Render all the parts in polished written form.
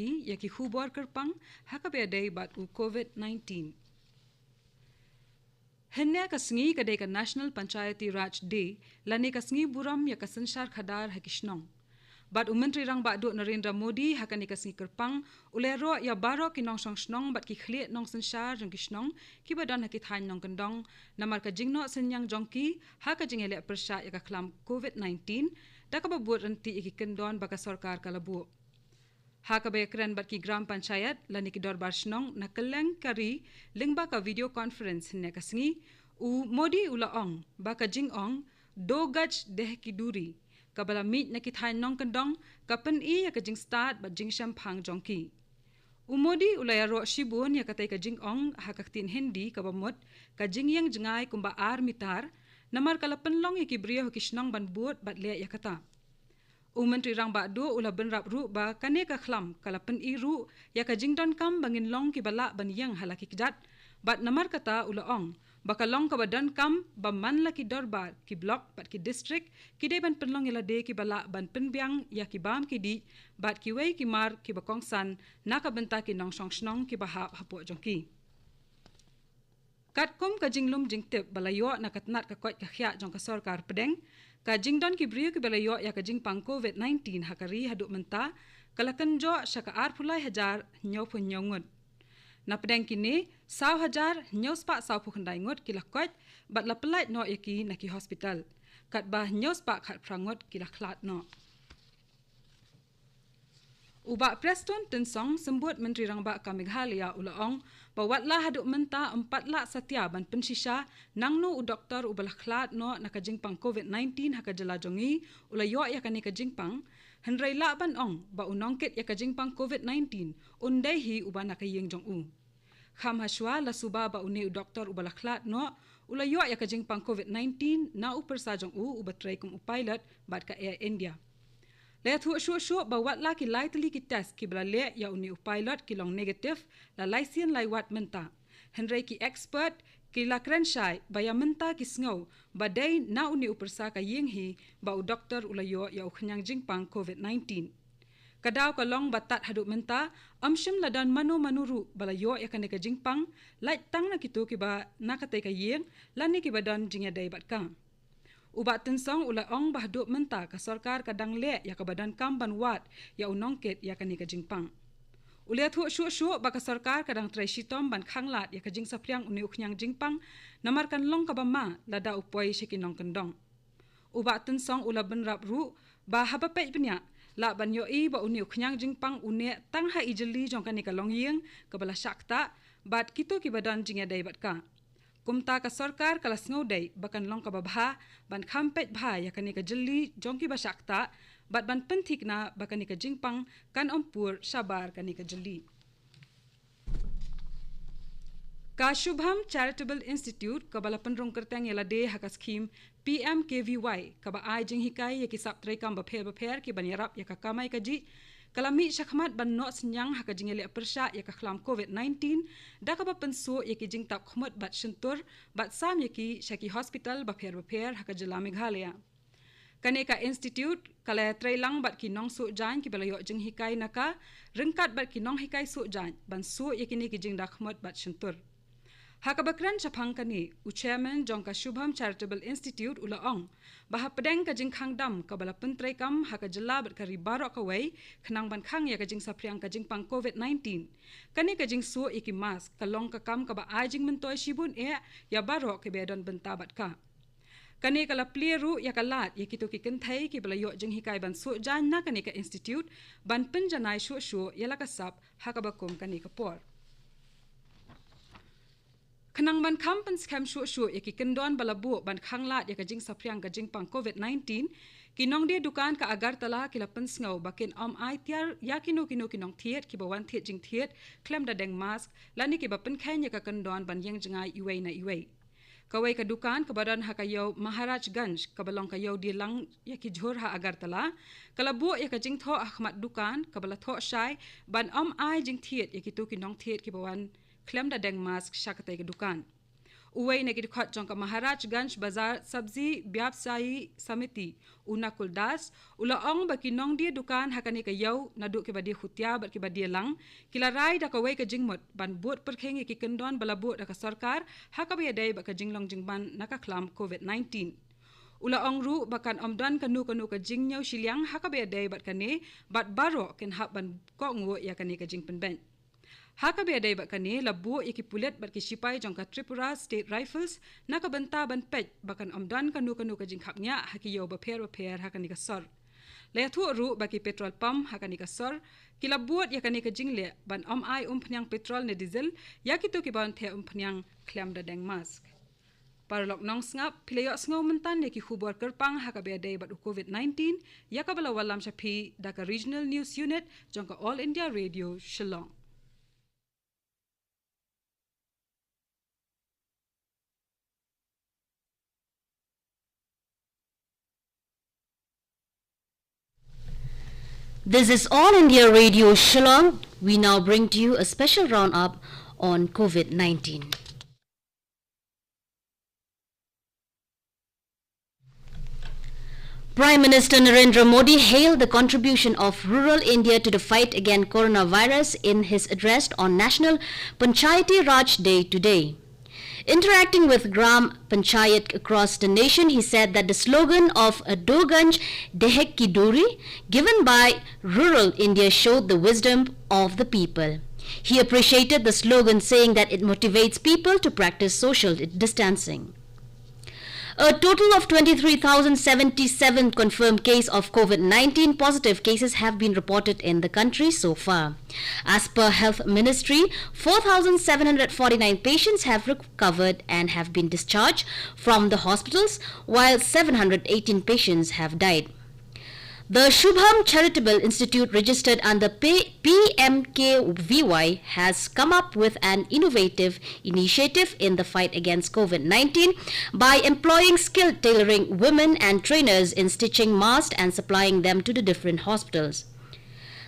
phi yaki hubor kerpang hakabe dai bat u COVID-19. Henne kasngi kadai ka National Panchayati Raj Day lani kasngi buram ya kasansar khadar hakishnong. Bat Menteri Rang Bakdo Narendra Modi hakani kasngi kerpang ulero ya baro kinong song snong bat ki khliet nong sansar jong kishnong ki badan hakit hain nong kendong namar ka jingno senyang jongki haka jingele persya ya ka klam COVID-19 dakaba buat renti iki kendon baka sarkar kalabu. Haka be kren bat ki gram panchayat lani ki dorbar snong na keleng kari lingba ka video conference henne kasngi u Modi ulaong baka jingong 2 gaj deh ki duri kabala meet na kithain nong kendong kapen I ya kajing start ba jing shampang jongki umodi ulaya ro shibun ya katai kajing ong hakaktin hindi kabamot kajing yang jengai kumba ar mitar namar kala penlong ya kibriya kishnong ban buat bat le ya kata Menteri Rang Bakdo ula benrap ru ba kane ka khlam kala pen I ru ya kajing don kam bangin long ki bala ban yang halaki kijat bat namar kata ula ong bakalong ka badan kam ba man la ki dorbar ki block bat ki district ki de ban penlong ila de ki bala ban penbiang ya ki bam ki di bat ki wei ki mar ki bakong san na ka benta ki nong song snong ki ba hapo jongki katkum ka jinglum jingtep balayo na katnat ka kot ka khya jong ka sarkar pedeng ka jingdon ki brio ki balayo ya ka jingpang COVID-19 hakari haduk menta kalakan jo syaka ar pulai hajar nyopun nyongut na pedang kini 1,000 nyospa sau pukhandai ngot kilakot bat la pelait no yaki na ki hospital kat bah nyospa khat prangot kilaklat no uba Preston tensong sembut Menteri Rangbak ka Meghalaya ulaong bawatla haduk menta 4 lak satya ban pensisha nangno u doktor u balaklat no nakajingpang COVID-19 haka jelajongi ulayo ya kani kajingpang henrai la ban ong ba unongket ya kajingpang COVID-19 undai hi uba nakayeng jong u kham haswa la suba ba uni u doktor u balaklat no ulayo ya kajingpang COVID-19 na u persa jong u batrai kum u pilot bat ka Air India le thu shu ba wat la ki lai tli ki test ki bla le ya uni u pilot ki long negative la license lai wat menta henrai ki expert ki la krenshai ba ya menta ki sngo ba dai na uni u persa ka yeng hi ba u doktor ulayo ya u khnyang jingpang COVID-19 kadaw ka long batat haduk menta amshim ladan mano manuru balayo ya kaneka jingpang lait tang na kitu ki ba nakate ka yeng lani ki badan jingya dai bat ka ubat tensong ula ong bahduk menta ka sarkar kadang le ya ka badan kam ban wat ya unongket ya kaneka jingpang ulia thu shu ba ka sarkar kadang trai shitom ban khanglat ya ka jing sapriang uni ukhyang jingpang namarkan long ka bama lada upoi shikinong kendong ubat tensong ula benrap ru ba haba pe pnya la ban yo I ba uni ukhyang jingpang une tang ha ijeli jong kaneka long yeng ka bala shakta bat kitu ki badan jingya dai bat ka kumta ka sarkar kala sngodai bakan long ka babha ban khampet bha ya kani ka jelli jongki ba shakta bat ban penthik na bakani ka jingpang kan ompur sabar kani ka jelli ka Shubham Charitable Institute ka bala penrong kerteng yala de haka scheme PMKVY ka ba ai jing hikai ya ki sap trai kam ba pher ki ban yarap ya ka kamai ka ji kalami shakhmat ban no senyang haka jingele persya ya ka khlam COVID-19 da ka ba pensu ya ki jing tak khmat bat shentur bat sam ya ki shaki hospital ba pher haka jela Meghalaya kaneka institute kala trailang bat ki nong su jan ki balayo jing hikai naka rengkat bat ki nong hikai su jan ban su ya ki ni ki jing da khmat bat shentur haka bakran chapang kani u chairman jongka Shubham Charitable Institute ulaong bah pedeng ka jing khangdam ka bala pentrai kam haka jela bat kari barok ka wei khnang ban khang ya ka jing sapriang ka jing pang COVID-19 kani ka jing su iki mask ka long ka kam ka ba ajing mentoi shibun ya barok ke bedon bentabat ka kani kala plieru ya kalat ya kitu ki kenthai ki bala yo jing hikai ban su jan na kani ka institute ban penjanai shu ya la ka sap haka bakum kani ka por Kanang ban kampan scam shu yaki kendon balabu ban khanglat yaka jing sapriang ka jing pang COVID-19 kinong dia dukan ka Agartala kila pensngau bakin ai tiar yakino kinong thiet ki bawan thiet jing thiet klem da deng mask lani ki ba pen khain yaka kendon ban yang jingai iwei kawai ka dukan ka badan hakayo Maharajganj ka balong kayo dilang yaki jhor ha Agartala kalabu yaka jing tho ahmat dukan ka bala tho shai ban ai jing thiet yaki tu kinong thiet ki bawan klem da deng mask shakatai ke dukan Uway nagidikhat jong ka Maharajganj Bazar Sabzi Vyapsayi Samiti Unakul Das ulaong bakinong dia dukan hakani ka yaw naduk ke badia khutia bat ke badia lang kilarai da kawai ka jingmot ban bot perkhengi ki kendon balabot da ka sarkar hakabe dai ba ka jinglong jingban nakaklam COVID-19 ulaong ru bakan omdan kanu ka jingnyau siliang hakabe dai bat kane bat baro ken hab ban ko ngo ya kani ka jing penben hakabe dai bat kane labu iki pulet bat ki sipai jong ka Tripura State Rifles nakabenta ban pej bakan omdan kanu ka jing khapnya hakiyo ba pher hakani ka sor le thu ru baki petrol pump hakani ka sor kilabuat yakani ka jingle ban ai phnyang petrol ne diesel yakito ki ban the phnyang khlam da deng mask parlok nong ngap phileyo sngo mentan yaki khubor kerpang hakabe dai bat COVID-19 yakabala walam shapi daka regional news unit jongka All India Radio Shillong. This is All India Radio Shillong. We now bring to you a special roundup on COVID-19. Prime Minister Narendra Modi hailed the contribution of rural India to the fight against coronavirus in his address on National Panchayati Raj Day today. Interacting with Gram Panchayat across the nation, he said that the slogan of Do Ganj Dehek Ki Duri given by rural India showed the wisdom of the people. He appreciated the slogan, saying that it motivates people to practice social distancing. A total of 23,077 confirmed cases of COVID-19 positive cases have been reported in the country so far. As per Health Ministry, 4,749 patients have recovered and have been discharged from the hospitals, while 718 patients have died. The Shubham Charitable Institute, registered under PMKVY, has come up with an innovative initiative in the fight against COVID-19 by employing skilled tailoring women and trainers in stitching masks and supplying them to the different hospitals.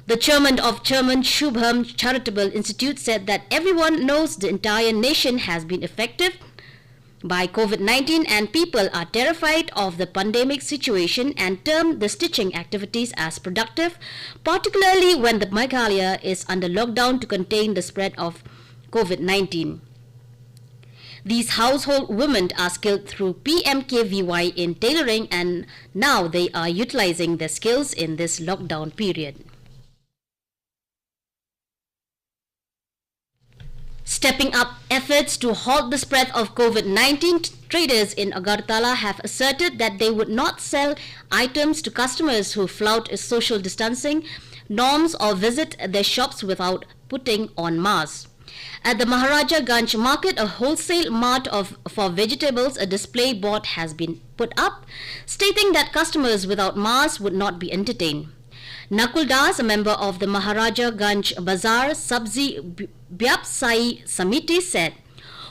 The chairman of Shubham Charitable Institute said that everyone knows the entire nation has been affected by COVID-19 and people are terrified of the pandemic situation and term the stitching activities as productive, particularly when the Meghalaya is under lockdown to contain the spread of COVID-19. These household women are skilled through PMKVY in tailoring, and now they are utilizing their skills in this lockdown period. Stepping up efforts to halt the spread of COVID-19, traders in Agartala have asserted that they would not sell items to customers who flout social distancing norms or visit their shops without putting on masks. At the Maharaja Ganj market, a wholesale mart for vegetables, a display board has been put up stating that customers without masks would not be entertained. Nakul Das, a member of the Maharaja Ganj Bazar Sabzi Vyapsayi Samiti, said,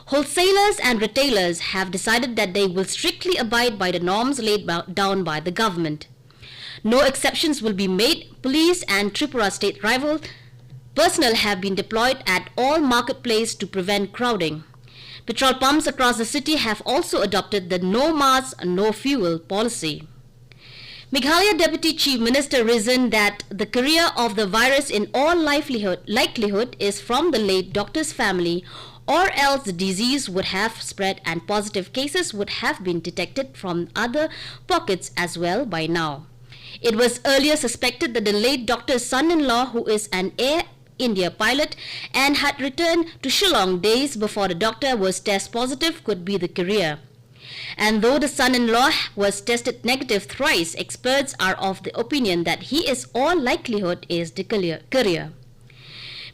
wholesalers and retailers have decided that they will strictly abide by the norms laid down by the government. No exceptions will be made. Police and Tripura State Rifle personnel have been deployed at all marketplaces to prevent crowding. Petrol pumps across the city have also adopted the no mask, no fuel policy. Meghalaya Deputy Chief Minister reasoned that the career of the virus in all likelihood is from the late doctor's family, or else the disease would have spread and positive cases would have been detected from other pockets as well by now. It was earlier suspected that the late doctor's son-in-law, who is an Air India pilot and had returned to Shillong days before the doctor was test positive, could be the career. And though the son-in-law was tested negative thrice, experts are of the opinion that he is all likelihood is the career.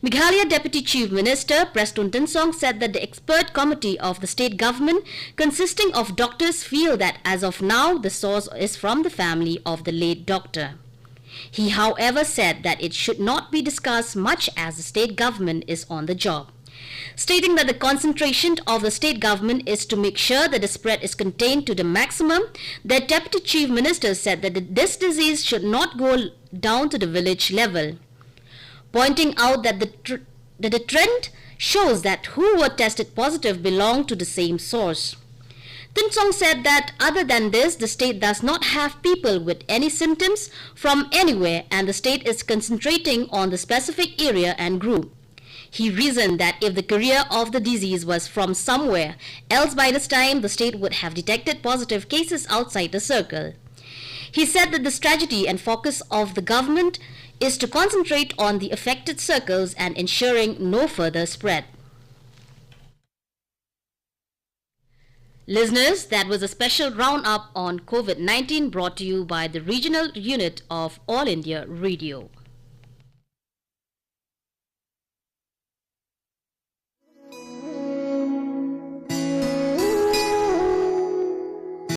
Meghalaya Deputy Chief Minister Prestun Tinsong said that the expert committee of the state government, consisting of doctors, feel that as of now the source is from the family of the late doctor. He, however, said that it should not be discussed much as the state government is on the job, stating that the concentration of the state government is to make sure that the spread is contained to the maximum. The Deputy Chief Minister said that this disease should not go down to the village level, pointing out that the trend shows that who were tested positive belonged to the same source. Tin Song said that other than this, the state does not have people with any symptoms from anywhere and the state is concentrating on the specific area and group. He reasoned that if the carrier of the disease was from somewhere else by this time, the state would have detected positive cases outside the circle. He said that the strategy and focus of the government is to concentrate on the affected circles and ensuring no further spread. Listeners, that was a special roundup on COVID-19 brought to you by the regional unit of All India Radio.